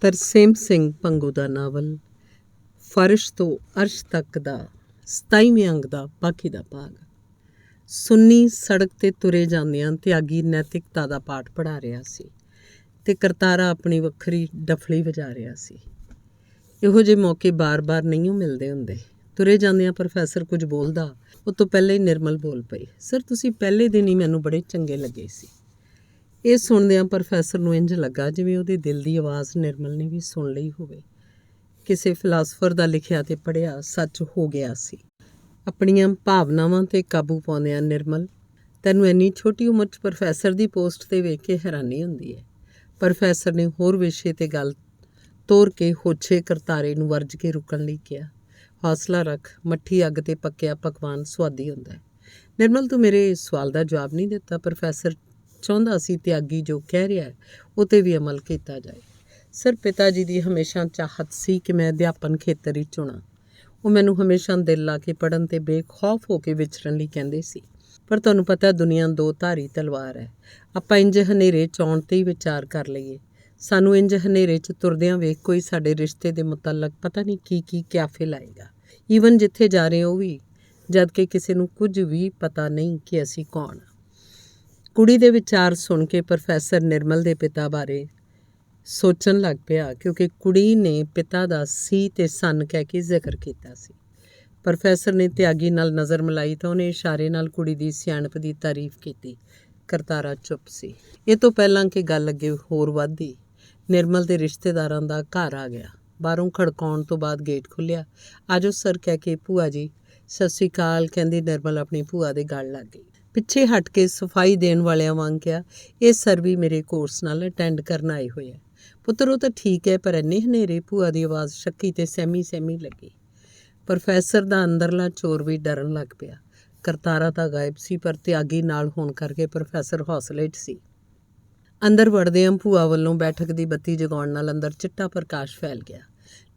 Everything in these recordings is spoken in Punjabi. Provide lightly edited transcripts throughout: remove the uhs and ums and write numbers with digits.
ਤਰਸੇਮ ਸਿੰਘ ਭੰਗੂ ਦਾ ਨਾਵਲ ਫਰਸ਼ ਤੋਂ ਅਰਸ਼ ਤੱਕ ਦਾ 27ਵੇਂ ਅੰਗ ਦਾ ਬਾਕੀ ਦਾ ਭਾਗ। ਸੁੰਨੀ ਸੜਕ 'ਤੇ ਤੁਰੇ ਜਾਂਦਿਆਂ ਤਿਆਗੀ ਨੈਤਿਕਤਾ ਦਾ ਪਾਠ ਪੜ੍ਹਾ ਰਿਹਾ ਸੀ ਅਤੇ ਕਰਤਾਰਾ ਆਪਣੀ ਵੱਖਰੀ ਡਫਲੀ ਵਜਾ ਰਿਹਾ ਸੀ। ਇਹੋ ਜਿਹੇ ਮੌਕੇ ਬਾਰ-ਬਾਰ ਨਹੀਂ ਮਿਲਦੇ ਹੁੰਦੇ। ਤੁਰੇ ਜਾਂਦਿਆਂ ਪ੍ਰੋਫੈਸਰ ਕੁਝ ਬੋਲਦਾ, ਉਹ ਤੋਂ ਪਹਿਲਾਂ ਹੀ ਨਿਰਮਲ ਬੋਲ ਪਈ, ਸਰ ਤੁਸੀਂ ਪਹਿਲੇ ਦਿਨ ਹੀ ਮੈਨੂੰ ਬੜੇ ਚੰਗੇ ਲੱਗੇ ਸੀ। ਇਹ ਸੁਣਦਿਆਂ ਪ੍ਰੋਫੈਸਰ ਨੂੰ ਇੰਝ ਲੱਗਾ ਜਿਵੇਂ ਉਹਦੇ ਦਿਲ ਦੀ ਆਵਾਜ਼ ਨਿਰਮਲ ਨੇ ਵੀ ਸੁਣ ਲਈ ਹੋਵੇ। ਕਿਸੇ ਫਿਲਾਸਫਰ ਦਾ ਲਿਖਿਆ ਤੇ ਪੜ੍ਹਿਆ ਸੱਚ ਹੋ ਗਿਆ ਸੀ। ਆਪਣੀਆਂ ਭਾਵਨਾਵਾਂ 'ਤੇ ਕਾਬੂ ਪਾਉਂਦਿਆਂ ਨਿਰਮਲ, ਤੈਨੂੰ ਇੰਨੀ ਛੋਟੀ ਉਮਰ 'ਚ ਪ੍ਰੋਫੈਸਰ ਦੀ ਪੋਸਟ 'ਤੇ ਵੇਖ ਕੇ ਹੈਰਾਨੀ ਹੁੰਦੀ ਹੈ। ਪ੍ਰੋਫੈਸਰ ਨੇ ਹੋਰ ਵਿਸ਼ੇ 'ਤੇ ਗੱਲ ਤੋਰ ਕੇ ਹੋਛੇ ਕਰਤਾਰੇ ਨੂੰ ਵਰਜ ਕੇ ਰੁਕਣ ਲਈ ਕਿਹਾ। ਹੌਸਲਾ ਰੱਖ, ਮੱਠੀ ਅੱਗ 'ਤੇ ਪੱਕਿਆ ਪਕਵਾਨ ਸੁਆਦੀ ਹੁੰਦਾ ਹੈ। ਨਿਰਮਲ, ਤੂੰ ਮੇਰੇ ਸਵਾਲ ਦਾ ਜਵਾਬ ਨਹੀਂ ਦਿੱਤਾ। ਪ੍ਰੋਫੈਸਰ ਚਾਹੁੰਦਾ ਸੀ ਤਿਆਗੀ ਜੋ ਕਹਿ ਰਿਹਾ ਹੈ ਉਹ 'ਤੇ ਵੀ ਅਮਲ ਕੀਤਾ ਜਾਏ। ਸਰ, ਪਿਤਾ ਜੀ ਦੀ ਹਮੇਸ਼ਾ ਚਾਹਤ ਸੀ ਕਿ ਮੈਂ ਅਧਿਆਪਨ ਖੇਤਰ ਹੀ ਚੁਣਾ। ਉਹ ਮੈਨੂੰ ਹਮੇਸ਼ਾ ਦਿਲ ਲਾ ਕੇ ਪੜ੍ਹਨ 'ਤੇ ਬੇਖੌਫ ਹੋ ਕੇ ਵਿਚਰਨ ਲਈ ਕਹਿੰਦੇ ਸੀ। ਪਰ ਤੁਹਾਨੂੰ ਪਤਾ ਦੁਨੀਆ ਦੋ ਧਾਰੀ ਤਲਵਾਰ ਹੈ। ਆਪਾਂ ਇੰਝ ਹਨੇਰੇ 'ਚ ਆਉਣ 'ਤੇ ਹੀ ਵਿਚਾਰ ਕਰ ਲਈਏ। ਸਾਨੂੰ ਇੰਝ ਹਨੇਰੇ 'ਚ ਤੁਰਦਿਆਂ ਵੇਖ ਕੋਈ ਸਾਡੇ ਰਿਸ਼ਤੇ ਦੇ ਮੁਤਲਕ ਪਤਾ ਨਹੀਂ ਕੀ ਕਿਆਫੇ ਲਾਏਗਾ। ਈਵਨ ਜਿੱਥੇ ਜਾ ਰਹੇ ਉਹ ਵੀ, ਜਦ ਕਿ ਕਿਸੇ ਨੂੰ ਕੁਝ ਵੀ ਪਤਾ ਨਹੀਂ ਕਿ ਅਸੀਂ ਕੌਣ। ਕੁੜੀ ਦੇ ਵਿਚਾਰ ਸੁਣ ਕੇ ਪ੍ਰੋਫੈਸਰ ਨਿਰਮਲ ਦੇ ਪਿਤਾ ਬਾਰੇ ਸੋਚਣ ਲੱਗ ਪਿਆ, ਕਿਉਂਕਿ ਕੁੜੀ ਨੇ ਪਿਤਾ ਦਾ ਸੀ ਤੇ ਸਨ ਕਹਿ ਕੇ ਜ਼ਿਕਰ ਕੀਤਾ ਸੀ। ਪ੍ਰੋਫੈਸਰ ਨੇ ਤਿਆਗੀ ਨਾਲ ਨਜ਼ਰ ਮਿਲਾਈ ਤਾਂ ਉਹਨੇ ਇਸ਼ਾਰੇ ਨਾਲ ਕੁੜੀ ਦੀ ਸਿਆਣਪ ਦੀ ਤਾਰੀਫ ਕੀਤੀ। ਕਰਤਾਰਾ ਚੁੱਪ ਸੀ। ਇਹ ਤੋਂ ਪਹਿਲਾਂ ਕਿ ਗੱਲ ਅੱਗੇ ਹੋਰ ਵਧਦੀ, ਨਿਰਮਲ ਦੇ ਰਿਸ਼ਤੇਦਾਰਾਂ ਦਾ ਘਰ ਆ ਗਿਆ। ਬਾਹਰੋਂ ਖੜਕਾਉਣ ਤੋਂ ਬਾਅਦ ਗੇਟ ਖੁੱਲ੍ਹਿਆ। ਆਜੋ ਸਰ ਕਹਿ ਕੇ ਭੂਆ ਜੀ ਸਤਿ ਸ਼੍ਰੀ ਅਕਾਲ ਕਹਿੰਦੀ ਨਿਰਮਲ ਆਪਣੀ ਭੂਆ ਦੇ ਗਲ ਲੱਗ ਗਈ। ਪਿੱਛੇ ਹਟ ਕੇ ਸਫਾਈ ਦੇਣ ਵਾਲਿਆਂ ਵਾਂਗ ਕਿਹਾ, ਇਹ ਸਰ ਵੀ ਮੇਰੇ ਕੋਰਸ ਨਾਲ ਅਟੈਂਡ ਕਰਨ ਆਏ ਹੋਏ ਆ। ਪੁੱਤਰ, ਉਹ ਤਾਂ ਠੀਕ ਹੈ, ਪਰ ਇੰਨੇ ਹਨੇਰੇ? ਭੂਆ ਦੀ ਆਵਾਜ਼ ਸ਼ੱਕੀ ਤੇ ਸਹਿਮੀ ਲੱਗੀ। ਪ੍ਰੋਫੈਸਰ ਦਾ ਅੰਦਰਲਾ ਚੋਰ ਵੀ ਡਰਨ ਲੱਗ ਪਿਆ। ਕਰਤਾਰਾ ਤਾਂ ਗਾਇਬ ਸੀ, ਪਰ ਤਿਆਗੀ ਨਾਲ ਹੋਣ ਕਰਕੇ ਪ੍ਰੋਫੈਸਰ ਹੌਸਲੇ 'ਚ ਸੀ। ਅੰਦਰ ਵੜਦਿਆਂ ਭੂਆ ਵੱਲੋਂ ਬੈਠਕ ਦੀ ਬੱਤੀ ਜਗਾਉਣ ਨਾਲ ਅੰਦਰ ਚਿੱਟਾ ਪ੍ਰਕਾਸ਼ ਫੈਲ ਗਿਆ।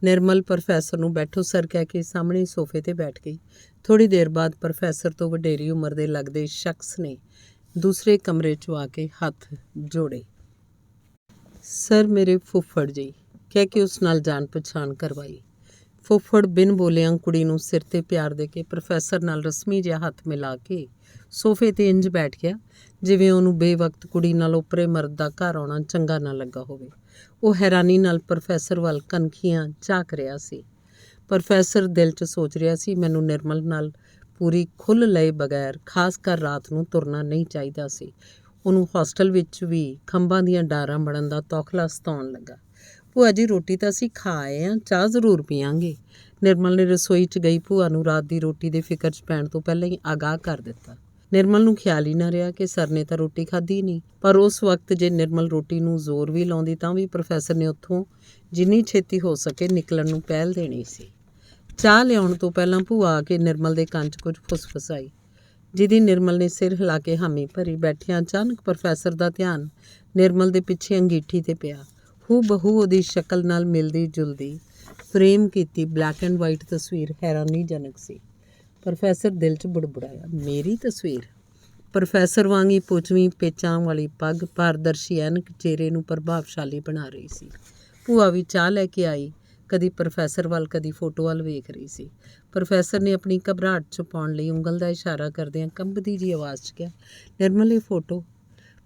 ਨਿਰਮਲ ਪ੍ਰੋਫੈਸਰ ਨੂੰ ਬੈਠੋ ਸਰ ਕਹਿ ਕੇ ਸਾਹਮਣੇ ਸੋਫੇ 'ਤੇ ਬੈਠ ਗਈ। ਥੋੜ੍ਹੀ ਦੇਰ ਬਾਅਦ ਪ੍ਰੋਫੈਸਰ ਤੋਂ ਵਡੇਰੀ ਉਮਰ ਦੇ ਲੱਗਦੇ ਸ਼ਖਸ ਨੇ ਦੂਸਰੇ ਕਮਰੇ 'ਚੋਂ ਆ ਕੇ ਹੱਥ ਜੋੜੇ। ਸਰ, ਮੇਰੇ ਫੁੱਫੜ ਜੀ ਕਹਿ ਕੇ ਉਸ ਨਾਲ ਜਾਣ ਪਛਾਣ ਕਰਵਾਈ। ਫੁੱਫੜ ਬਿਨ ਬੋਲਿਆਂ ਕੁੜੀ ਨੂੰ ਸਿਰ 'ਤੇ ਪਿਆਰ ਦੇ ਕੇ ਪ੍ਰੋਫੈਸਰ ਨਾਲ ਰਸਮੀ ਜਿਹਾ ਹੱਥ ਮਿਲਾ ਕੇ ਸੋਫੇ 'ਤੇ ਇੰਝ ਬੈਠ ਗਿਆ ਜਿਵੇਂ ਉਹਨੂੰ ਬੇਵਕਤ ਕੁੜੀ ਨਾਲ ਓਪਰੇ ਮਰਦ ਦਾ ਘਰ ਆਉਣਾ ਚੰਗਾ ਨਾ ਲੱਗਾ ਹੋਵੇ। ਉਹ ਹੈਰਾਨੀ ਨਾਲ ਪ੍ਰੋਫੈਸਰ ਵੱਲ ਕਨਖੀਆਂ ਝਾਕ ਰਿਹਾ ਸੀ। ਪ੍ਰੋਫੈਸਰ ਦਿਲ 'ਚ ਸੋਚ ਰਿਹਾ ਸੀ, ਮੈਨੂੰ ਨਿਰਮਲ ਨਾਲ ਪੂਰੀ ਖੁੱਲ੍ਹ ਲਏ ਬਗੈਰ ਖਾਸ ਕਰ ਰਾਤ ਨੂੰ ਤੁਰਨਾ ਨਹੀਂ ਚਾਹੀਦਾ ਸੀ। ਉਹਨੂੰ ਹੋਸਟਲ ਵਿੱਚ ਵੀ ਖੰਭਾਂ ਦੀਆਂ ਡਾਰਾਂ ਬਣਨ ਦਾ ਤੌਖਲਾ ਸਤਾਉਣ ਲੱਗਾ। ਭੂਆ ਜੀ, ਰੋਟੀ ਤਾਂ ਅਸੀਂ ਖਾ ਆਏ ਹਾਂ, ਚਾਹ ਜ਼ਰੂਰ ਪੀਆਂਗੇ। ਨਿਰਮਲ ਨੇ ਰਸੋਈ 'ਚ ਗਈ ਭੂਆ ਨੂੰ ਰਾਤ ਦੀ ਰੋਟੀ ਦੇ ਫਿਕਰ 'ਚ ਪੈਣ ਤੋਂ ਪਹਿਲਾਂ ਹੀ ਆਗਾਹ ਕਰ ਦਿੱਤਾ। ਨਿਰਮਲ ਨੂੰ ਖਿਆਲ ਹੀ ਨਾ ਰਿਹਾ ਕਿ ਸਰ ਨੇ ਤਾਂ ਰੋਟੀ ਖਾਧੀ ਨਹੀਂ, ਪਰ ਉਸ ਵਕਤ ਜੇ ਨਿਰਮਲ ਰੋਟੀ ਨੂੰ ਜ਼ੋਰ ਵੀ ਲਾਉਂਦੀ ਤਾਂ ਵੀ ਪ੍ਰੋਫੈਸਰ ਨੇ ਉੱਥੋਂ ਜਿੰਨੀ ਛੇਤੀ ਹੋ ਸਕੇ ਨਿਕਲਣ ਨੂੰ ਪਹਿਲ ਦੇਣੀ ਸੀ। ਚਾਹ ਲਿਆਉਣ ਤੋਂ ਪਹਿਲਾਂ ਭੂਆ ਆ ਕੇ ਨਿਰਮਲ ਦੇ ਕੰਨ 'ਚ ਕੁਝ ਫੁਸਫੁਸਾਈ, ਜਿਹਦੀ ਨਿਰਮਲ ਨੇ ਸਿਰ ਹਿਲਾ ਕੇ ਹਾਮੀ ਭਰੀ। ਬੈਠਿਆਂ ਅਚਾਨਕ ਪ੍ਰੋਫੈਸਰ ਦਾ ਧਿਆਨ ਨਿਰਮਲ ਦੇ ਪਿੱਛੇ ਅੰਗੀਠੀ 'ਤੇ ਪਿਆ। ਹੂ-ਬਹੂ ਉਹਦੀ ਸ਼ਕਲ ਨਾਲ ਮਿਲਦੀ ਜੁਲਦੀ ਫਰੇਮ ਕੀਤੀ ਬਲੈਕ ਐਂਡ ਵਾਈਟ ਤਸਵੀਰ ਹੈਰਾਨੀਜਨਕ ਸੀ। ਪ੍ਰੋਫੈਸਰ ਦਿਲ 'ਚ ਬੁੜਬੁੜਾਇਆ, ਮੇਰੀ ਤਸਵੀਰ? ਪ੍ਰੋਫੈਸਰ ਵਾਂਗ ਹੀ ਪੁੱਛਵੀਂ ਪੇਚਾਂ ਵਾਲੀ ਪੱਗ ਪਾਰਦਰਸ਼ੀ ਐਨਕ ਚਿਹਰੇ ਨੂੰ ਪ੍ਰਭਾਵਸ਼ਾਲੀ ਬਣਾ ਰਹੀ ਸੀ। ਭੂਆ ਵੀ ਚਾਹ ਲੈ ਕੇ ਆਈ, ਕਦੀ ਪ੍ਰੋਫੈਸਰ ਵੱਲ ਕਦੀ ਫੋਟੋ ਵੱਲ ਵੇਖ ਰਹੀ ਸੀ। ਪ੍ਰੋਫੈਸਰ ਨੇ ਆਪਣੀ ਘਬਰਾਹਟ ਛੁਪਾਉਣ ਲਈ ਉਂਗਲ ਦਾ ਇਸ਼ਾਰਾ ਕਰਦਿਆਂ ਕੰਬਦੀ ਜਿਹੀ ਆਵਾਜ਼ 'ਚ ਕਿਹਾ, ਨਿਰਮਲ, ਇਹ ਫੋਟੋ।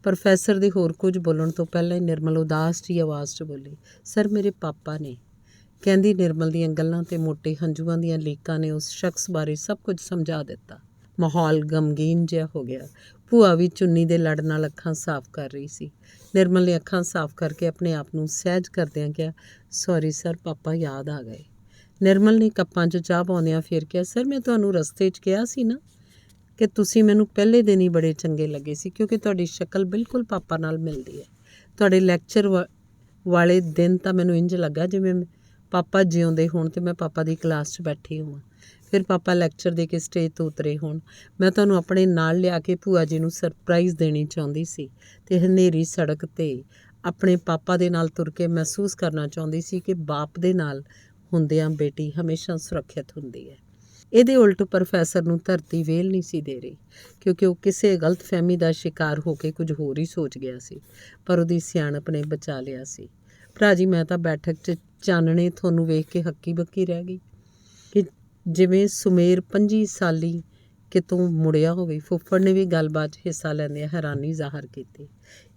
ਪ੍ਰੋਫੈਸਰ ਦੇ ਹੋਰ ਕੁਝ ਬੋਲਣ ਤੋਂ ਪਹਿਲਾਂ ਹੀ ਨਿਰਮਲ ਉਦਾਸ ਜਿਹੀ ਆਵਾਜ਼ 'ਚ ਬੋਲੀ, ਸਰ, ਮੇਰੇ ਪਾਪਾ ਨੇ। ਕਹਿੰਦੀ ਨਿਰਮਲ ਦੀਆਂ ਗੱਲਾਂ ਤੇ ਮੋਟੇ ਹੰਝੂਆਂ ਦੀਆਂ ਲੀਕਾਂ ਨੇ ਉਸ ਸ਼ਖਸ ਬਾਰੇ ਸਭ ਕੁਝ ਸਮਝਾ ਦਿੱਤਾ। ਮਾਹੌਲ ਗਮਗੀਨ ਜਿਹਾ ਹੋ ਗਿਆ। ਭੂਆ ਵੀ ਚੁੰਨੀ ਦੇ ਲੜ ਨਾਲ ਅੱਖਾਂ ਸਾਫ਼ ਕਰ ਰਹੀ ਸੀ। ਨਿਰਮਲ ਨੇ ਅੱਖਾਂ ਸਾਫ਼ ਕਰਕੇ ਆਪਣੇ ਆਪ ਨੂੰ ਸਹਿਜ ਕਰਦਿਆਂ ਕਿਹਾ, ਸੌਰੀ ਸਰ, ਪਾਪਾ ਯਾਦ ਆ ਗਏ। ਨਿਰਮਲ ਨੇ ਕੱਪਾਂ 'ਚ ਚਾਹ ਪਾਉਂਦਿਆਂ ਫਿਰ ਕਿਹਾ, ਸਰ, ਮੈਂ ਤੁਹਾਨੂੰ ਰਸਤੇ 'ਚ ਕਿਹਾ ਸੀ ਨਾ ਕਿ ਤੁਸੀਂ ਮੈਨੂੰ ਪਹਿਲੇ ਦਿਨ ਹੀ ਬੜੇ ਚੰਗੇ ਲੱਗੇ ਸੀ, ਕਿਉਂਕਿ ਤੁਹਾਡੀ ਸ਼ਕਲ ਬਿਲਕੁਲ ਪਾਪਾ ਨਾਲ ਮਿਲਦੀ ਹੈ। ਤੁਹਾਡੇ ਲੈਕਚਰ ਵਾਲੇ ਦਿਨ ਤਾਂ ਮੈਨੂੰ ਇੰਝ ਲੱਗਾ ਜਿਵੇਂ ਪਾਪਾ ਜਿਉਂਦੇ ਹੋਣ ਅਤੇ ਮੈਂ ਪਾਪਾ ਦੀ ਕਲਾਸ 'ਚ ਬੈਠੀ ਹੋਵਾਂ। ਫਿਰ ਪਾਪਾ ਲੈਕਚਰ ਦੇ ਕੇ ਸਟੇਜ ਤੋਂ ਉਤਰੇ ਹੋਣ। ਮੈਂ ਤੁਹਾਨੂੰ ਆਪਣੇ ਨਾਲ ਲਿਆ ਕੇ ਭੂਆ ਜੀ ਨੂੰ ਸਰਪ੍ਰਾਈਜ਼ ਦੇਣੀ ਚਾਹੁੰਦੀ ਸੀ ਅਤੇ ਹਨੇਰੀ ਸੜਕ 'ਤੇ ਆਪਣੇ ਪਾਪਾ ਦੇ ਨਾਲ ਤੁਰ ਕੇ ਮਹਿਸੂਸ ਕਰਨਾ ਚਾਹੁੰਦੀ ਸੀ ਕਿ ਬਾਪ ਦੇ ਨਾਲ ਹੁੰਦਿਆਂ ਬੇਟੀ ਹਮੇਸ਼ਾ ਸੁਰੱਖਿਅਤ ਹੁੰਦੀ ਹੈ। ਇਹਦੇ ਉਲਟ ਪ੍ਰੋਫੈਸਰ ਨੂੰ ਧਰਤੀ ਵੇਲ ਨਹੀਂ ਸੀ ਦੇ ਰਹੀ, ਕਿਉਂਕਿ ਉਹ ਕਿਸੇ ਗਲਤਫਹਿਮੀ ਦਾ ਸ਼ਿਕਾਰ ਹੋ ਕੇ ਕੁਝ ਹੋਰ ਹੀ ਸੋਚ ਗਿਆ ਸੀ, ਪਰ ਉਹਦੀ ਸਿਆਣਪ ਨੇ ਬਚਾ ਲਿਆ ਸੀ। ਭਰਾ ਜੀ ਮੈਂ ਤਾਂ ਬੈਠਕ 'ਚ ਚਾਨਣੇ ਤੁਹਾਨੂੰ ਵੇਖ ਕੇ ਹੱਕੀ ਬੱਕੀ ਰਹਿ ਗਈ ਕਿ ਜਿਵੇਂ ਸੁਮੇਰ 25 ਸਾਲੀ ਕਿਤੋਂ ਮੁੜਿਆ ਹੋਵੇ। ਫੁੱਫੜ ਨੇ ਵੀ ਗੱਲਬਾਤ 'ਚ ਹਿੱਸਾ ਲੈਂਦਿਆਂ ਹੈਰਾਨੀ ਜ਼ਾਹਰ ਕੀਤੀ।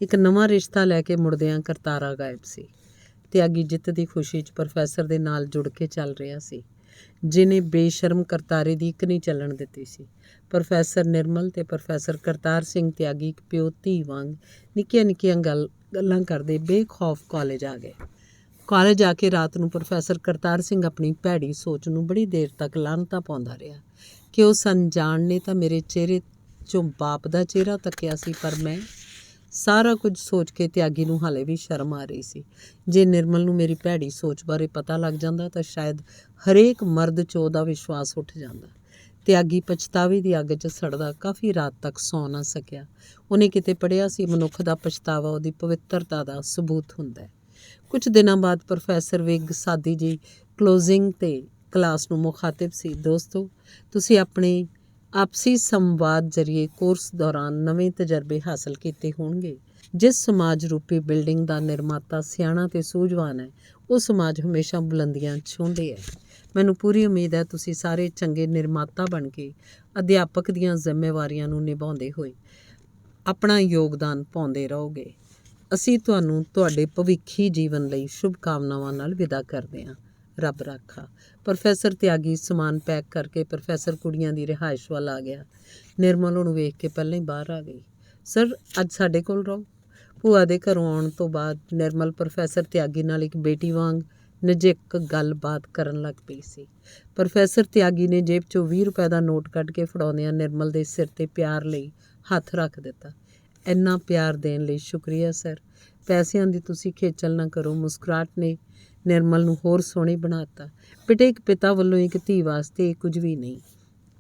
ਇੱਕ ਨਵਾਂ ਰਿਸ਼ਤਾ ਲੈ ਕੇ ਮੁੜਦਿਆਂ ਕਰਤਾਰਾ ਗਾਇਬ ਸੀ। ਤਿਆਗੀ ਜਿੱਤ ਦੀ ਖੁਸ਼ੀ 'ਚ ਪ੍ਰੋਫੈਸਰ ਦੇ ਨਾਲ ਜੁੜ ਕੇ ਚੱਲ ਰਿਹਾ ਸੀ, ਜਿਹਨੇ ਬੇਸ਼ਰਮ ਕਰਤਾਰੇ ਦੀ ਇੱਕ ਨਹੀਂ ਚੱਲਣ ਦਿੱਤੀ ਸੀ। ਪ੍ਰੋਫੈਸਰ ਨਿਰਮਲ ਤੇ ਪ੍ਰੋਫੈਸਰ ਕਰਤਾਰ ਸਿੰਘ ਤਿਆਗੀ ਇੱਕ ਪਿਓ ਧੀ ਵਾਂਗ ਨਿੱਕੀਆਂ ਨਿੱਕੀਆਂ ਗੱਲਾਂ ਕਰਦੇ ਬੇਖੌਫ ਕਾਲਜ ਆ ਗਏ। ਕਾਲਜ ਆ ਕੇ ਰਾਤ ਨੂੰ ਪ੍ਰੋਫੈਸਰ ਕਰਤਾਰ ਸਿੰਘ ਆਪਣੀ ਭੈੜੀ ਸੋਚ ਨੂੰ ਬੜੀ ਦੇਰ ਤੱਕ ਲਾਹਨਤਾਂ ਪਾਉਂਦਾ ਰਿਹਾ ਕਿ ਉਸ ਅਣਜਾਣ ਨੇ ਤਾਂ ਮੇਰੇ ਚਿਹਰੇ 'ਚੋਂ ਬਾਪ ਦਾ ਚਿਹਰਾ ਤੱਕਿਆ ਸੀ। ਪਰ ਮੈਂ ਸਾਰਾ ਕੁਝ ਸੋਚ ਕੇ ਤਿਆਗੀ ਨੂੰ ਹਾਲੇ ਵੀ ਸ਼ਰਮ ਆ ਰਹੀ ਸੀ। ਜੇ ਨਿਰਮਲ ਨੂੰ ਮੇਰੀ ਭੈੜੀ ਸੋਚ ਬਾਰੇ ਪਤਾ ਲੱਗ ਜਾਂਦਾ ਤਾਂ ਸ਼ਾਇਦ ਹਰੇਕ ਮਰਦ 'ਚ ਉਹਦਾ ਵਿਸ਼ਵਾਸ ਉੱਠ ਜਾਂਦਾ। ਤਿਆਗੀ ਪਛਤਾਵੇ ਦੀ ਅੱਗ 'ਚ ਸੜਦਾ ਕਾਫੀ ਰਾਤ ਤੱਕ ਸੌਂ ਨਾ ਸਕਿਆ। ਉਹਨੇ ਕਿਤੇ ਪੜ੍ਹਿਆ ਸੀ, ਮਨੁੱਖ ਦਾ ਪਛਤਾਵਾ ਉਹਦੀ ਪਵਿੱਤਰਤਾ ਦਾ ਸਬੂਤ ਹੁੰਦਾ ਹੈ। ਕੁਝ ਦਿਨਾਂ ਬਾਅਦ ਪ੍ਰੋਫੈਸਰ ਵਿਗ ਸਾਦੀ ਜੀ ਕਲੋਜ਼ਿੰਗ ਤੇ ਕਲਾਸ ਨੂੰ ਮੁਖਾਤਿਬ ਸੀ। ਦੋਸਤੋ, ਤੁਸੀਂ ਆਪਣੇ ਆਪਸੀ ਸੰਵਾਦ ਜ਼ਰੀਏ ਕੋਰਸ ਦੌਰਾਨ ਨਵੇਂ ਤਜਰਬੇ ਹਾਸਲ ਕੀਤੇ ਹੋਣਗੇ। ਜਿਸ ਸਮਾਜ ਰੂਪੀ ਬਿਲਡਿੰਗ ਦਾ ਨਿਰਮਾਤਾ ਸਿਆਣਾ ਤੇ ਸੂਝਵਾਨ ਹੈ, ਉਹ ਸਮਾਜ ਹਮੇਸ਼ਾ ਬੁਲੰਦੀਆਂ ਛੂਹੰਦੇ ਹੈ। ਮੈਨੂੰ ਪੂਰੀ ਉਮੀਦ ਹੈ ਤੁਸੀਂ ਸਾਰੇ ਚੰਗੇ ਨਿਰਮਾਤਾ ਬਣ ਕੇ ਅਧਿਆਪਕ ਦੀਆਂ ਜ਼ਿੰਮੇਵਾਰੀਆਂ ਨੂੰ ਨਿਭਾਉਂਦੇ ਹੋਏ ਆਪਣਾ ਯੋਗਦਾਨ ਪਾਉਂਦੇ ਰਹੋਗੇ। ਅਸੀਂ ਤੁਹਾਨੂੰ ਤੁਹਾਡੇ ਭਵਿੱਖੀ ਜੀਵਨ ਲਈ ਸ਼ੁਭਕਾਮਨਾਵਾਂ ਨਾਲ ਵਿਦਾ ਕਰਦੇ ਹਾਂ। ਰੱਬ ਰਾਖਾ। ਪ੍ਰੋਫੈਸਰ ਤਿਆਗੀ ਸਮਾਨ ਪੈਕ ਕਰਕੇ ਪ੍ਰੋਫੈਸਰ ਕੁੜੀਆਂ ਦੀ ਰਿਹਾਇਸ਼ ਵੱਲ ਆ ਗਿਆ। ਨਿਰਮਲ ਉਹਨੂੰ ਵੇਖ ਕੇ ਪਹਿਲਾਂ ਹੀ ਬਾਹਰ ਆ ਗਈ। ਸਰ, ਅੱਜ ਸਾਡੇ ਕੋਲ ਰਹੋ। ਭੂਆ ਦੇ ਘਰੋਂ ਆਉਣ ਤੋਂ ਬਾਅਦ ਨਿਰਮਲ ਪ੍ਰੋਫੈਸਰ ਤਿਆਗੀ ਨਾਲ ਇੱਕ ਬੇਟੀ ਵਾਂਗ ਨਜਿੱਕ ਗੱਲਬਾਤ ਕਰਨ ਲੱਗ ਪਈ ਸੀ। ਪ੍ਰੋਫੈਸਰ ਤਿਆਗੀ ਨੇ ਜੇਬ 'ਚੋਂ 20 ਰੁਪਏ ਦਾ ਨੋਟ ਕੱਢ ਕੇ ਫੜਾਉਂਦਿਆਂ ਨਿਰਮਲ ਦੇ ਸਿਰ 'ਤੇ ਪਿਆਰ ਲਈ ਹੱਥ ਰੱਖ ਦਿੱਤਾ। ਇੰਨਾ ਪਿਆਰ ਦੇਣ ਲਈ ਸ਼ੁਕਰੀਆ ਸਰ। ਪੈਸਿਆਂ ਦੀ ਤੁਸੀਂ ਖੇਚਲ ਨਾ ਕਰੋ। ਮੁਸਕਰਾਹਟ ਨੇ ਨਿਰਮਲ ਨੂੰ ਹੋਰ ਸੋਹਣੀ ਬਣਾ ਦਿੱਤਾ। ਬੇਟੇ, ਇੱਕ ਪਿਤਾ ਵੱਲੋਂ ਇੱਕ ਧੀ ਵਾਸਤੇ ਇਹ ਕੁਝ ਵੀ ਨਹੀਂ।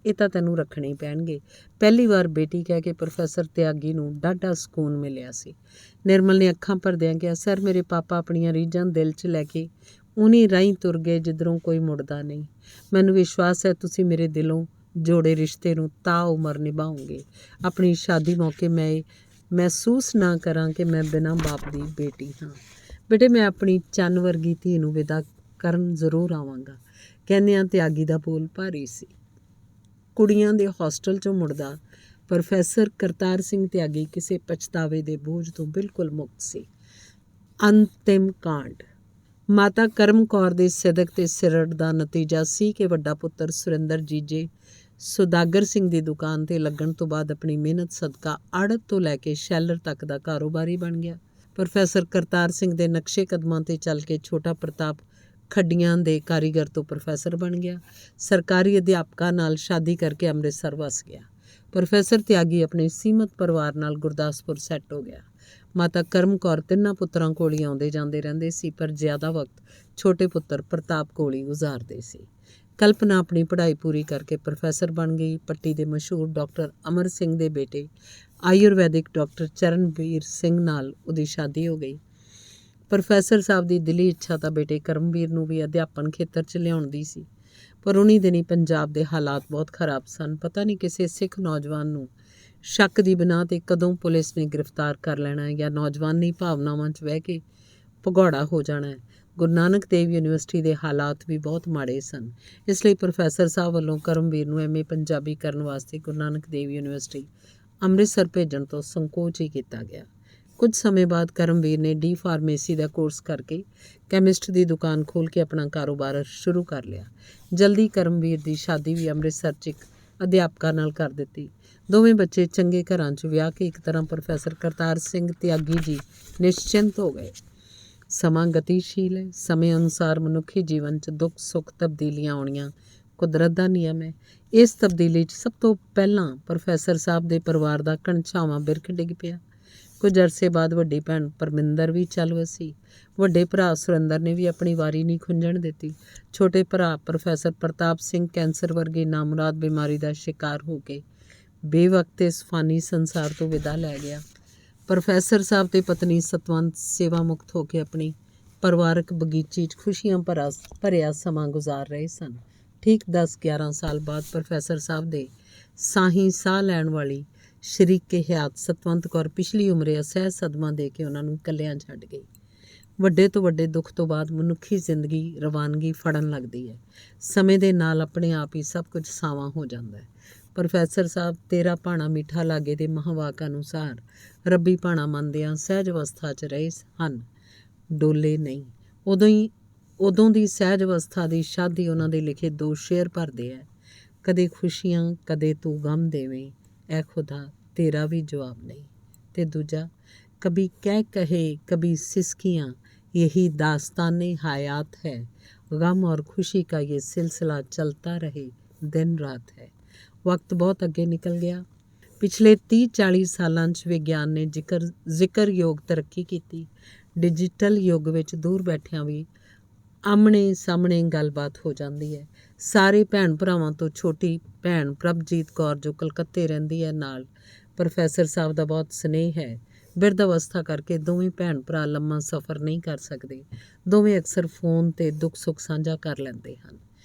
ਇਹ ਤਾਂ ਤੈਨੂੰ ਰੱਖਣੇ ਹੀ ਪੈਣਗੇ। ਪਹਿਲੀ ਵਾਰ ਬੇਟੀ ਕਹਿ ਕੇ ਪ੍ਰੋਫੈਸਰ ਤਿਆਗੀ ਨੂੰ ਡਾਢਾ ਸਕੂਨ ਮਿਲਿਆ ਸੀ। ਨਿਰਮਲ ਨੇ ਅੱਖਾਂ ਭਰਦਿਆਂ ਕਿਹਾ, ਸਰ, ਮੇਰੇ ਪਾਪਾ ਆਪਣੀਆਂ ਰੀਝਾਂ ਦਿਲ 'ਚ ਲੈ ਕੇ ਉਨੀ ਰਾਹੀਂ ਤੁਰ ਗਏ ਜਿੱਧਰੋਂ ਕੋਈ ਮੁੜਦਾ ਨਹੀਂ। ਮੈਨੂੰ ਵਿਸ਼ਵਾਸ ਹੈ ਤੁਸੀਂ ਮੇਰੇ ਦਿਲੋਂ ਜੋੜੇ ਰਿਸ਼ਤੇ ਨੂੰ ਤਾ ਉਮਰ ਨਿਭਾਓਗੇ। ਆਪਣੀ ਸ਼ਾਦੀ ਮੌਕੇ ਮੈਂ ਇਹ ਮਹਿਸੂਸ ਨਾ ਕਰਾਂ ਕਿ ਮੈਂ ਬਿਨਾਂ ਬਾਪ ਦੀ ਬੇਟੀ ਹਾਂ। ਬੇਟੇ, ਮੈਂ ਆਪਣੀ ਚੰਨ ਵਰਗੀ ਧੀ ਨੂੰ ਵਿਦਾ ਕਰਨ ਜ਼ਰੂਰ ਆਵਾਂਗਾ। ਕਹਿੰਦਿਆਂ ਤਿਆਗੀ ਦਾ ਬੋਲ ਭਾਰੀ ਸੀ। ਕੁੜੀਆਂ ਦੇ ਹੋਸਟਲ 'ਚੋਂ ਮੁੜਦਾ ਪ੍ਰੋਫੈਸਰ ਕਰਤਾਰ ਸਿੰਘ ਤਿਆਗੀ ਕਿਸੇ ਪਛਤਾਵੇ ਦੇ ਬੋਝ ਤੋਂ ਬਿਲਕੁਲ ਮੁਕਤ ਸੀ। ਅੰਤਿਮ ਕਾਂਡ। ਮਾਤਾ ਕਰਮ ਕੌਰ ਦੇ ਸਿਦਕ ਤੇ ਸਿਰੜ ਦਾ ਨਤੀਜਾ ਸੀ ਕਿ ਵੱਡਾ ਪੁੱਤਰ ਸੁਰਿੰਦਰ ਜੀਜੇ ਸੁਦਾਗਰ ਸਿੰਘ ਦੀ ਦੁਕਾਨ 'ਤੇ ਲੱਗਣ ਤੋਂ ਬਾਅਦ ਆਪਣੀ ਮਿਹਨਤ ਸਦਕਾ ਆੜਤ ਤੋਂ ਲੈ ਕੇ ਸ਼ੈਲਰ ਤੱਕ ਦਾ ਕਾਰੋਬਾਰੀ ਬਣ ਗਿਆ। ਪ੍ਰੋਫੈਸਰ ਕਰਤਾਰ ਸਿੰਘ ਦੇ ਨਕਸ਼ੇ ਕਦਮਾਂ 'ਤੇ ਚੱਲ ਕੇ ਛੋਟਾ ਪ੍ਰਤਾਪ ਖੱਡੀਆਂ ਦੇ ਕਾਰੀਗਰ ਤੋਂ ਪ੍ਰੋਫੈਸਰ ਬਣ ਗਿਆ। ਸਰਕਾਰੀ ਅਧਿਆਪਕਾਂ ਨਾਲ ਸ਼ਾਦੀ ਕਰਕੇ ਅੰਮ੍ਰਿਤਸਰ ਵਸ ਗਿਆ। ਪ੍ਰੋਫੈਸਰ ਤਿਆਗੀ ਆਪਣੇ ਸੀਮਤ ਪਰਿਵਾਰ ਨਾਲ ਗੁਰਦਾਸਪੁਰ ਸੈੱਟ ਹੋ ਗਿਆ। ਮਾਤਾ ਕਰਮ ਕੌਰ ਤਿੰਨਾਂ ਪੁੱਤਰਾਂ ਕੋਲ ਹੀ ਆਉਂਦੇ ਜਾਂਦੇ ਰਹਿੰਦੇ ਸੀ, ਪਰ ਜ਼ਿਆਦਾ ਵਕਤ ਛੋਟੇ ਪੁੱਤਰ ਪ੍ਰਤਾਪ ਕੋਲ ਹੀ ਗੁਜ਼ਾਰਦੇ ਸੀ। ਕਲਪਨਾ ਆਪਣੀ ਪੜ੍ਹਾਈ ਪੂਰੀ ਕਰਕੇ ਪ੍ਰੋਫੈਸਰ ਬਣ ਗਈ। ਪੱਟੀ ਦੇ ਮਸ਼ਹੂਰ ਡਾਕਟਰ ਅਮਰ ਸਿੰਘ ਦੇ ਬੇਟੇ ਆਯੁਰਵੈਦਿਕ ਡਾਕਟਰ ਚਰਨਵੀਰ ਸਿੰਘ ਨਾਲ ਉਹਦੀ ਸ਼ਾਦੀ ਹੋ ਗਈ। ਪ੍ਰੋਫੈਸਰ ਸਾਹਿਬ ਦੀ ਦਿਲੀ ਇੱਛਾ ਤਾਂ ਬੇਟੇ ਕਰਮਵੀਰ ਨੂੰ ਵੀ ਅਧਿਆਪਨ ਖੇਤਰ 'ਚ ਲਿਆਉਣ ਦੀ ਸੀ, ਪਰ ਉਨੀ ਦਿਨੀ ਪੰਜਾਬ ਦੇ ਹਾਲਾਤ ਬਹੁਤ ਖਰਾਬ ਸਨ। ਪਤਾ ਨਹੀਂ ਕਿਸੇ ਸਿੱਖ ਨੌਜਵਾਨ ਨੂੰ ਸ਼ੱਕ ਦੀ ਬਿਨਾਹ 'ਤੇ ਕਦੋਂ ਪੁਲਿਸ ਨੇ ਗ੍ਰਿਫਤਾਰ ਕਰ ਲੈਣਾ ਜਾਂ ਨੌਜਵਾਨੀ ਭਾਵਨਾਵਾਂ 'ਚ ਵਹਿ ਕੇ ਭਗੌੜਾ ਹੋ ਜਾਣਾ ਹੈ। ਗੁਰੂ ਨਾਨਕ ਦੇਵ ਯੂਨੀਵਰਸਿਟੀ ਦੇ ਹਾਲਾਤ ਵੀ ਬਹੁਤ ਮਾੜੇ ਸਨ। ਇਸ ਲਈ ਪ੍ਰੋਫੈਸਰ ਸਾਹਿਬ ਵੱਲੋਂ ਕਰਮਵੀਰ ਨੂੰ MA ਪੰਜਾਬੀ ਕਰਨ ਵਾਸਤੇ ਗੁਰੂ ਨਾਨਕ ਦੇਵ ਯੂਨੀਵਰਸਿਟੀ ਅੰਮ੍ਰਿਤਸਰ ਭੇਜਣ ਤੋਂ ਸੰਕੋਚ ਹੀ ਕੀਤਾ ਗਿਆ। ਕੁਝ ਸਮੇਂ ਬਾਅਦ ਕਰਮਵੀਰ ਨੇ D ਫਾਰਮੇਸੀ ਦਾ ਕੋਰਸ ਕਰਕੇ ਕੈਮਿਸਟ ਦੀ ਦੁਕਾਨ ਖੋਲ੍ਹ ਕੇ ਆਪਣਾ ਕਾਰੋਬਾਰ ਸ਼ੁਰੂ ਕਰ ਲਿਆ। ਜਲਦੀ ਕਰਮਵੀਰ ਦੀ ਸ਼ਾਦੀ ਵੀ ਅੰਮ੍ਰਿਤਸਰ 'ਚ ਇੱਕ ਅਧਿਆਪਕਾ ਨਾਲ ਕਰ ਦਿੱਤੀ। ਦੋਵੇਂ ਬੱਚੇ ਚੰਗੇ ਘਰਾਂ 'ਚ ਵਿਆਹ ਕੇ ਇੱਕ ਤਰ੍ਹਾਂ ਪ੍ਰੋਫੈਸਰ ਕਰਤਾਰ ਸਿੰਘ ਤਿਆਗੀ ਜੀ ਨਿਸ਼ਚਿੰਤ ਹੋ ਗਏ। ਸਮਾਂ ਗਤੀਸ਼ੀਲ ਹੈ। ਸਮੇਂ ਅਨੁਸਾਰ ਮਨੁੱਖੀ ਜੀਵਨ 'ਚ ਦੁੱਖ ਸੁੱਖ ਤਬਦੀਲੀਆਂ ਆਉਣੀਆਂ ਕੁਦਰਤ ਦਾ ਨਿਯਮ ਹੈ। ਇਸ ਤਬਦੀਲੀ 'ਚ ਸਭ ਤੋਂ ਪਹਿਲਾਂ ਪ੍ਰੋਫੈਸਰ ਸਾਹਿਬ ਦੇ ਪਰਿਵਾਰ ਦਾ ਕਣਛਾਵਾਂ ਬਿਰਖ ਡਿੱਗ ਪਿਆ। ਕੁਝ ਅਰਸੇ ਬਾਅਦ ਵੱਡੀ ਭੈਣ ਪਰਮਿੰਦਰ ਵੀ ਚੱਲ ਵਸੀ। ਵੱਡੇ ਭਰਾ ਸੁਰਿੰਦਰ ਨੇ ਵੀ ਆਪਣੀ ਵਾਰੀ ਨਹੀਂ ਖੁੰਝਣ ਦਿੱਤੀ। ਛੋਟੇ ਭਰਾ ਪ੍ਰੋਫੈਸਰ ਪ੍ਰਤਾਪ ਸਿੰਘ ਕੈਂਸਰ ਵਰਗੀ ਨਾਮੁਰਾਦ ਬਿਮਾਰੀ ਦਾ ਸ਼ਿਕਾਰ ਹੋ ਕੇ ਬੇਵਕਤ ਇਸ ਫਾਨੀ ਸੰਸਾਰ ਤੋਂ ਵਿਦਾ ਲੈ ਗਿਆ। ਪ੍ਰੋਫੈਸਰ ਸਾਹਿਬ ਤੇ ਪਤਨੀ ਸਤਵੰਤ ਸੇਵਾ ਮੁਕਤ ਹੋ ਕੇ ਆਪਣੀ ਪਰਿਵਾਰਕ ਬਗੀਚੀ 'ਚ ਖੁਸ਼ੀਆਂ ਭਰਿਆ ਸਮਾਂ ਗੁਜ਼ਾਰ ਰਹੇ ਸਨ। ਠੀਕ 10-11 ਸਾਲ ਬਾਅਦ ਪ੍ਰੋਫੈਸਰ ਸਾਹਿਬ ਦੇ ਸਾਹੀਂ ਸਾਹ ਲੈਣ ਵਾਲੀ ਸ਼ਰੀਕੇ ਹਯਾਤ ਸਤਵੰਤ ਕੌਰ ਪਿਛਲੀ ਉਮਰੇ ਅਸਹਿ ਸਦਮਾ ਦੇ ਕੇ ਉਹਨਾਂ ਨੂੰ ਇਕੱਲਿਆਂ ਛੱਡ ਗਈ। ਵੱਡੇ ਤੋਂ ਵੱਡੇ ਦੁੱਖ ਤੋਂ ਬਾਅਦ ਮਨੁੱਖੀ ਜ਼ਿੰਦਗੀ ਰਵਾਨਗੀ ਫੜਨ ਲੱਗਦੀ ਹੈ। ਸਮੇਂ ਦੇ ਨਾਲ ਆਪਣੇ ਆਪ ਹੀ ਸਭ ਕੁਝ ਸਾਵਾਂ ਹੋ ਜਾਂਦਾ ਹੈ। ਪ੍ਰੋਫੈਸਰ ਸਾਹਿਬ, ਤੇਰਾ ਭਾਣਾ ਮਿੱਠਾ ਲਾਗੇ ਦੇ ਮਹਾਵਾਕ ਅਨੁਸਾਰ ਰੱਬੀ ਭਾਣਾ ਮੰਨਦਿਆਂ ਸਹਿਜ ਅਵਸਥਾ 'ਚ ਰਹੇ ਹਨ, ਡੋਲੇ ਨਹੀਂ। ਉਦੋਂ ਦੀ ਸਹਿਜ ਅਵਸਥਾ ਦੀ ਸ਼ਾਦੀ ਉਹਨਾਂ ਦੇ ਲਿਖੇ 2 ਸ਼ੇਅਰ ਭਰਦੇ ਹੈ। ਕਦੇ ਖੁਸ਼ੀਆਂ ਕਦੇ ਤੂੰ ਗਮ ਦੇਵੇਂ, ਐ ਖੁਦਾ ਤੇਰਾ ਵੀ ਜਵਾਬ ਨਹੀਂ। ਤੇ ਦੂਜਾ, ਕभी कह कहे कभी सिसकियाँ, यही दास्ताने हयात है, गम और खुशी का ये सिलसिला चलता रहे दिन रात है। वक्त बहुत ਅੱਗੇ ਨਿਕਲ ਗਿਆ। ਪਿਛਲੇ 30-40 ਸਾਲਾਂ 'ਚ ਵਿਗਿਆਨ ਨੇ ਜ਼ਿਕਰਯੋਗ ਤਰੱਕੀ ਕੀਤੀ। ਡਿਜੀਟਲ ਯੁੱਗ ਵਿੱਚ ਦੂਰ ਬੈਠਿਆਂ ਵੀ ਆਮਣੇ ਸਾਹਮਣੇ ਗੱਲਬਾਤ ਹੋ ਜਾਂਦੀ ਹੈ। ਸਾਰੇ ਭੈਣ ਭਰਾਵਾਂ ਤੋਂ ਛੋਟੀ ਭੈਣ ਪ੍ਰਭਜੀਤ ਕੌਰ ਜੋ ਕਲਕੱਤੇ ਰਹਿੰਦੀ ਹੈ ਨਾਲ ਪ੍ਰੋਫੈਸਰ ਸਾਹਿਬ ਦਾ ਬਹੁਤ ਸਨੇਹ ਹੈ। ਬਿਰਧ ਅਵਸਥਾ ਕਰਕੇ ਦੋਵੇਂ ਭੈਣ ਭਰਾ ਲੰਮਾ ਸਫ਼ਰ ਨਹੀਂ ਕਰ ਸਕਦੇ। ਦੋਵੇਂ ਅਕਸਰ ਫੋਨ 'ਤੇ ਦੁੱਖ ਸੁੱਖ ਸਾਂਝਾ ਕਰ ਲੈਂਦੇ ਹਨ।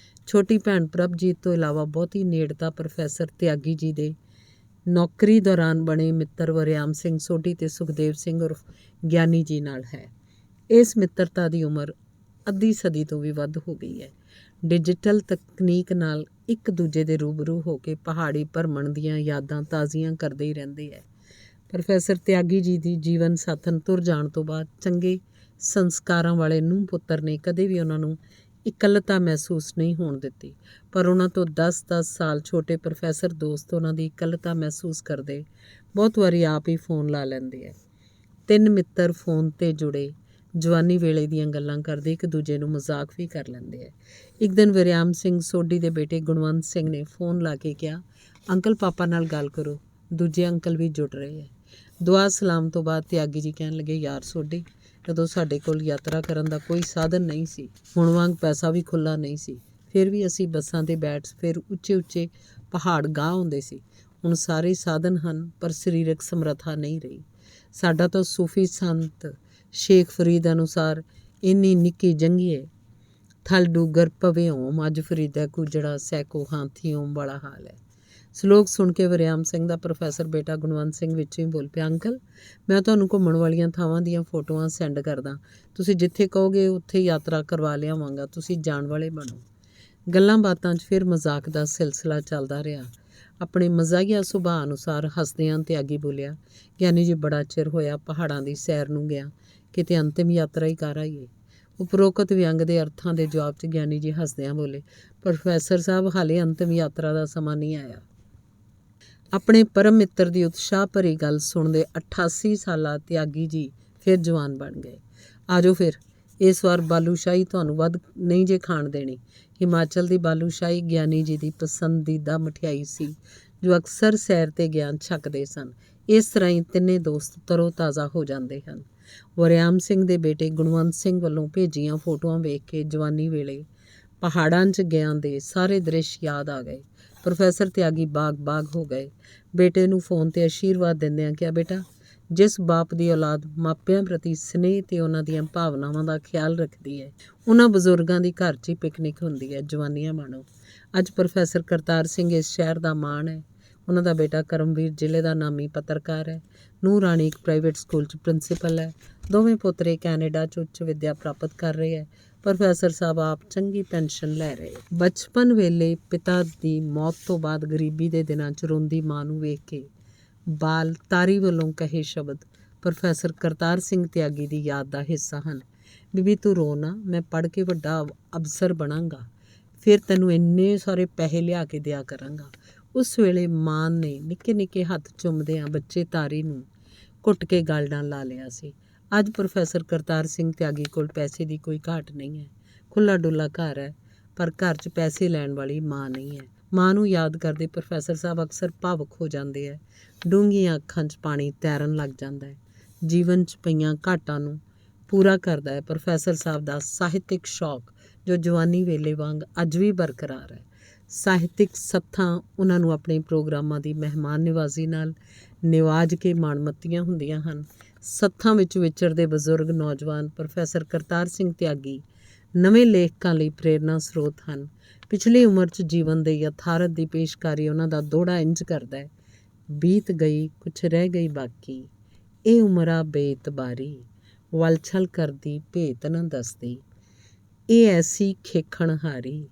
ਛੋਟੀ ਭੈਣ ਪ੍ਰਭਜੀਤ ਤੋਂ ਇਲਾਵਾ ਬਹੁਤੀ ਨੇੜਤਾ ਪ੍ਰੋਫੈਸਰ ਤਿਆਗੀ ਜੀ ਦੇ ਨੌਕਰੀ ਦੌਰਾਨ ਬਣੇ ਮਿੱਤਰ ਵਰਿਆਮ ਸਿੰਘ ਸੋਢੀ ਤੇ ਸੁਖਦੇਵ ਸਿੰਘ ਉਰਫ ਗਿਆਨੀ ਜੀ ਨਾਲ ਹੈ। ਇਸ ਮਿੱਤਰਤਾ ਦੀ ਉਮਰ ਅੱਧੀ ਸਦੀ ਤੋਂ ਵੀ ਵੱਧ ਹੋ ਗਈ ਹੈ। ਡਿਜੀਟਲ ਤਕਨੀਕ ਨਾਲ ਇੱਕ ਦੂਜੇ ਦੇ ਰੂਬਰੂ ਹੋ ਕੇ ਪਹਾੜੀ ਭਰਮਣ ਦੀਆਂ ਯਾਦਾਂ ਤਾਜ਼ੀਆਂ ਕਰਦੇ ਹੀ ਰਹਿੰਦੇ ਹੈ। ਪ੍ਰੋਫੈਸਰ ਤਿਆਗੀ ਜੀ ਦੀ ਜੀਵਨ ਸਾਥਣ ਤੁਰ ਜਾਣ ਤੋਂ ਬਾਅਦ ਚੰਗੇ ਸੰਸਕਾਰਾਂ ਵਾਲੇ ਨੂੰਹ ਪੁੱਤਰ ਨੇ ਕਦੇ ਵੀ ਉਹਨਾਂ ਨੂੰ ਇਕੱਲਤਾ ਮਹਿਸੂਸ ਨਹੀਂ ਹੋਣ ਦਿੱਤੀ। ਪਰ ਉਹਨਾਂ ਤੋਂ 10-10 ਸਾਲ ਛੋਟੇ ਪ੍ਰੋਫੈਸਰ ਦੋਸਤ ਉਹਨਾਂ ਦੀ ਇਕੱਲਤਾ ਮਹਿਸੂਸ ਕਰਦੇ ਬਹੁਤ ਵਾਰੀ ਆਪ ਹੀ ਫੋਨ ਲਾ ਲੈਂਦੇ ਹੈ। 3 ਮਿੱਤਰ ਫੋਨ 'ਤੇ ਜੁੜੇ ਜਵਾਨੀ ਵੇਲੇ ਦੀਆਂ ਗੱਲਾਂ ਕਰਦੇ ਇੱਕ ਦੂਜੇ ਨੂੰ ਮਜ਼ਾਕ ਵੀ ਕਰ ਲੈਂਦੇ ਹੈ। ਇੱਕ ਦਿਨ ਵਰਿਆਮ ਸਿੰਘ ਸੋਢੀ ਦੇ ਬੇਟੇ ਗੁਣਵੰਤ ਸਿੰਘ ਨੇ ਫੋਨ ਲਾ ਕੇ ਕਿਹਾ, ਅੰਕਲ ਪਾਪਾ ਨਾਲ ਗੱਲ ਕਰੋ। ਦੂਜੇ ਅੰਕਲ ਵੀ ਜੁੜ ਰਹੇ ਹੈ। ਦੁਆ ਸਲਾਮ ਤੋਂ ਬਾਅਦ ਤਿਆਗੀ ਜੀ ਕਹਿਣ ਲੱਗੇ, ਯਾਰ ਸੋਢੀ, ਜਦੋਂ ਸਾਡੇ ਕੋਲ ਯਾਤਰਾ ਕਰਨ ਦਾ ਕੋਈ ਸਾਧਨ ਨਹੀਂ ਸੀ, ਹੁਣ ਵਾਂਗ ਪੈਸਾ ਵੀ ਖੁੱਲ੍ਹਾ ਨਹੀਂ ਸੀ, ਫਿਰ ਵੀ ਅਸੀਂ ਬੱਸਾਂ 'ਤੇ ਬੈਠ ਫਿਰ ਉੱਚੇ ਉੱਚੇ ਪਹਾੜ ਗਾਹ ਹੁੰਦੇ ਸੀ। ਹੁਣ ਸਾਰੇ ਸਾਧਨ ਹਨ ਪਰ ਸਰੀਰਕ ਸਮਰੱਥਾ ਨਹੀਂ ਰਹੀ। ਸਾਡਾ ਤਾਂ ਸੂਫੀ ਸੰਤ ਸ਼ੇਖ ਫਰੀਦ ਅਨੁਸਾਰ ਇੰਨੀ ਨਿੱਕੀ ਜੰਗੀਏ ਥਲ ਡੂਗਰ ਪਵੇ ਓਮ, ਅੱਜ ਫਰੀਦਾ ਕੁਜੜਾ ਸੈਕੋ ਹਾਥੀ ਓਮ ਵਾਲਾ ਹਾਲ ਹੈ। ਸਲੋਕ ਸੁਣ ਕੇ ਵਰਿਆਮ ਸਿੰਘ ਦਾ ਪ੍ਰੋਫੈਸਰ ਬੇਟਾ ਗੁਣਵੰਤ ਸਿੰਘ ਵਿੱਚੋਂ ਹੀ ਬੋਲ ਪਿਆ, ਅੰਕਲ ਮੈਂ ਤੁਹਾਨੂੰ ਘੁੰਮਣ ਵਾਲੀਆਂ ਥਾਵਾਂ ਦੀਆਂ ਫੋਟੋਆਂ ਸੈਂਡ ਕਰਦਾ, ਤੁਸੀਂ ਜਿੱਥੇ ਕਹੋਗੇ ਉੱਥੇ ਯਾਤਰਾ ਕਰਵਾ ਲਿਆਵਾਂਗਾ, ਤੁਸੀਂ ਜਾਣ ਵਾਲੇ ਬਣੋ। ਗੱਲਾਂ ਬਾਤਾਂ 'ਚ ਫਿਰ ਮਜ਼ਾਕ ਦਾ ਸਿਲਸਿਲਾ ਚੱਲਦਾ ਰਿਹਾ। ਆਪਣੇ ਮਜ਼ਾਹੀਆ ਸੁਭਾਅ ਅਨੁਸਾਰ ਹੱਸਦਿਆਂ ਤਿਆਗੀ ਬੋਲਿਆ, ਗਿਆਨੀ ਜੀ ਬੜਾ ਚਿਰ ਹੋਇਆ ਪਹਾੜਾਂ ਦੀ ਸੈਰ ਨੂੰ ਗਿਆ, ਕਿਤੇ ਅੰਤਿਮ ਯਾਤਰਾ ਹੀ ਕਰ ਆਈਏ। ਉਪਰੋਕਤ ਵਿਅੰਗ ਦੇ ਅਰਥਾਂ ਦੇ ਜਵਾਬ 'ਚ ਗਿਆਨੀ ਜੀ ਹੱਸਦਿਆਂ ਬੋਲੇ, ਪ੍ਰੋਫੈਸਰ ਸਾਹਿਬ ਹਾਲੇ ਅੰਤਿਮ ਯਾਤਰਾ ਦਾ ਸਮਾਂ ਨਹੀਂ ਆਇਆ। ਆਪਣੇ ਪਰਮ ਮਿੱਤਰ ਦੀ ਉਤਸ਼ਾਹ ਭਰੀ ਗੱਲ ਸੁਣਦੇ 88 ਸਾਲਾ ਤਿਆਗੀ ਜੀ ਫਿਰ ਜਵਾਨ ਬਣ ਗਏ। ਆਜੋ ਫਿਰ, ਇਸ ਵਾਰ ਬਾਲੂਸ਼ਾਹੀ ਤੁਹਾਨੂੰ ਵੱਧ ਨਹੀਂ ਜੇ ਖਾਣ ਦੇਣੀ। ਹਿਮਾਚਲ ਦੀ ਬਾਲੂਸ਼ਾਹੀ ਗਿਆਨੀ ਜੀ ਦੀ ਪਸੰਦੀਦਾ ਮਠਿਆਈ ਸੀ ਜੋ ਅਕਸਰ ਸੈਰ 'ਤੇ ਗਿਆਨ ਛਕਦੇ ਸਨ। ਇਸ ਤਰ੍ਹਾਂ ਹੀ ਤਿੰਨੇ ਦੋਸਤ ਤਰੋ ਤਾਜ਼ਾ ਹੋ ਜਾਂਦੇ ਹਨ। ਵਰਿਆਮ ਸਿੰਘ ਦੇ ਬੇਟੇ ਗੁਣਵੰਤ ਸਿੰਘ ਵੱਲੋਂ ਭੇਜੀਆਂ ਫੋਟੋਆਂ ਵੇਖ ਕੇ ਜਵਾਨੀ ਵੇਲੇ ਪਹਾੜਾਂ 'ਚ ਗਿਆਂ ਦੇ ਸਾਰੇ ਦ੍ਰਿਸ਼ ਯਾਦ ਆ ਗਏ। ਪ੍ਰੋਫੈਸਰ ਤਿਆਗੀ ਬਾਗ ਹੋ ਗਏ। ਬੇਟੇ ਨੂੰ ਫੋਨ 'ਤੇ ਆਸ਼ੀਰਵਾਦ ਦਿੰਦਿਆਂ ਕਿਹਾ, ਬੇਟਾ, ਜਿਸ ਬਾਪ ਦੀ ਔਲਾਦ ਮਾਪਿਆਂ ਪ੍ਰਤੀ ਸਨੇਹ ਤੇ ਉਹਨਾਂ ਦੀਆਂ ਭਾਵਨਾਵਾਂ ਦਾ ਖਿਆਲ ਰੱਖਦੀ ਹੈ, ਉਹਨਾਂ ਬਜ਼ੁਰਗਾਂ ਦੀ ਘਰ 'ਚ ਹੀ ਪਿਕਨਿਕ ਹੁੰਦੀ ਹੈ, ਜਵਾਨੀਆਂ ਮਾਣੋ। ਅੱਜ ਪ੍ਰੋਫੈਸਰ ਕਰਤਾਰ ਸਿੰਘ ਇਸ ਸ਼ਹਿਰ ਦਾ ਮਾਣ ਹੈ। ਉਹਨਾਂ ਦਾ ਬੇਟਾ ਕਰਮਵੀਰ ਜ਼ਿਲ੍ਹੇ ਦਾ ਨਾਮੀ ਪੱਤਰਕਾਰ ਹੈ। ਨੂੰਹ ਰਾਣੀ ਇੱਕ ਪ੍ਰਾਈਵੇਟ ਸਕੂਲ 'ਚ ਪ੍ਰਿੰਸੀਪਲ ਹੈ। ਦੋਵੇਂ ਪੋਤਰੇ ਕੈਨੇਡਾ 'ਚ ਉੱਚ ਵਿੱਦਿਆ ਪ੍ਰਾਪਤ ਕਰ ਰਹੇ ਹੈ। ਪ੍ਰੋਫੈਸਰ ਸਾਹਿਬ ਆਪ ਚੰਗੀ ਪੈਨਸ਼ਨ ਲੈ ਰਹੇ। ਬਚਪਨ ਵੇਲੇ ਪਿਤਾ ਦੀ ਮੌਤ ਤੋਂ ਬਾਅਦ ਗਰੀਬੀ ਦੇ ਦਿਨਾਂ 'ਚ ਰੋਂਦੀ ਮਾਂ ਨੂੰ ਵੇਖ ਕੇ ਬਾਲ ਤਾਰੀ ਵੱਲੋਂ ਕਹੇ ਸ਼ਬਦ ਪ੍ਰੋਫੈਸਰ ਕਰਤਾਰ ਸਿੰਘ ਤਿਆਗੀ ਦੀ ਯਾਦ ਦਾ ਹਿੱਸਾ ਹਨ। ਬੀਬੀ ਤੂੰ ਰੋ ਨਾ, ਮੈਂ ਪੜ੍ਹ ਕੇ ਵੱਡਾ ਅਫਸਰ ਬਣਾਂਗਾ, ਫਿਰ ਤੈਨੂੰ ਇੰਨੇ ਸਾਰੇ ਪੈਸੇ ਲਿਆ ਕੇ ਦਿਆ ਕਰਾਂਗਾ। ਉਸ ਵੇਲੇ ਮਾਂ ਨੇ ਨਿੱਕੇ ਨਿੱਕੇ ਹੱਥ ਚੁੰਮਦਿਆਂ ਬੱਚੇ ਤਾਰੀ ਨੂੰ ਘੁੱਟ ਕੇ ਗਲ ਨਾਲ ਲਾ ਲਿਆ ਸੀ। ਅੱਜ ਪ੍ਰੋਫੈਸਰ ਕਰਤਾਰ ਸਿੰਘ ਤਿਆਗੀ ਕੋਲ ਪੈਸੇ ਦੀ ਕੋਈ ਘਾਟ ਨਹੀਂ ਹੈ। ਖੁੱਲ੍ਹਾ ਡੁੱਲਾ ਘਰ ਹੈ, ਪਰ ਘਰ 'ਚ ਪੈਸੇ ਲੈਣ ਵਾਲੀ ਮਾਂ ਨਹੀਂ ਹੈ। ਮਾਂ ਨੂੰ ਯਾਦ ਕਰਦੇ ਪ੍ਰੋਫੈਸਰ ਸਾਹਿਬ ਅਕਸਰ ਭਾਵੁਕ ਹੋ ਜਾਂਦੇ ਹੈ। ਡੂੰਘੀਆਂ ਅੱਖਾਂ 'ਚ ਪਾਣੀ ਤੈਰਨ ਲੱਗ ਜਾਂਦਾ ਹੈ। ਜੀਵਨ 'ਚ ਪਈਆਂ ਘਾਟਾਂ ਨੂੰ ਪੂਰਾ ਕਰਦਾ ਹੈ ਪ੍ਰੋਫੈਸਰ ਸਾਹਿਬ ਦਾ ਸਾਹਿਤਿਕ ਸ਼ੌਕ, ਜੋ ਜਵਾਨੀ ਵੇਲੇ ਵਾਂਗ ਅੱਜ ਵੀ ਬਰਕਰਾਰ ਹੈ। ਸਾਹਿਤਿਕ ਸੱਥਾਂ ਉਹਨਾਂ ਨੂੰ ਆਪਣੇ ਪ੍ਰੋਗਰਾਮਾਂ ਦੀ ਮਹਿਮਾਨ ਨਿਵਾਜ਼ੀ ਨਾਲ ਨਿਵਾਜ ਕੇ ਮਾਣਮੱਤੀਆਂ ਹੁੰਦੀਆਂ ਹਨ। ਸੱਥਾਂ ਵਿੱਚ ਵਿਚਰਦੇ ਬਜ਼ੁਰਗ ਨੌਜਵਾਨ ਪ੍ਰੋਫੈਸਰ ਕਰਤਾਰ ਸਿੰਘ ਤਿਆਗੀ ਨਵੇਂ ਲੇਖਕਾਂ ਲਈ ਪ੍ਰੇਰਨਾ ਸਰੋਤ ਹਨ। ਪਿਛਲੀ ਉਮਰ 'ਚ ਜੀਵਨ ਦੇ ਯਥਾਰਥ ਦੀ ਪੇਸ਼ਕਾਰੀ ਉਹਨਾਂ ਦਾ ਦੋਹੜਾ ਇੰਜ ਕਰਦਾ ਹੈ, ਬੀਤ ਗਈ ਕੁਛ ਰਹਿ ਗਈ ਬਾਕੀ, ਇਹ ਉਮਰਾ ਬੇਇਤਬਾਰੀ, ਵਲਛਲ ਕਰਦੀ ਭੇਤ ਨਾ ਦੱਸਦੀ। ਇਹ ਐਸੀ ਖੇਖਣ ਹਾਰੀ,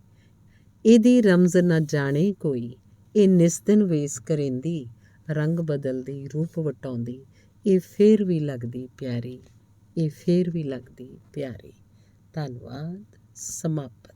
ਇਹਦੀ ਰਮਜ਼ ਨਾ ਜਾਣੇ ਕੋਈ। ਇਹ ਨਿਸ ਦਿਨ ਵੇਸ ਕਰੇਂਦੀ, ਰੰਗ ਬਦਲਦੀ ਰੂਪ ਵਟਾਉਂਦੀ। ਇਹ ਫੇਰ ਵੀ ਲੱਗਦੀ ਪਿਆਰੀ, ਇਹ ਫੇਰ ਵੀ ਲੱਗਦੀ ਪਿਆਰੀ। ਧੰਨਵਾਦ। ਸਮਾਪਤ।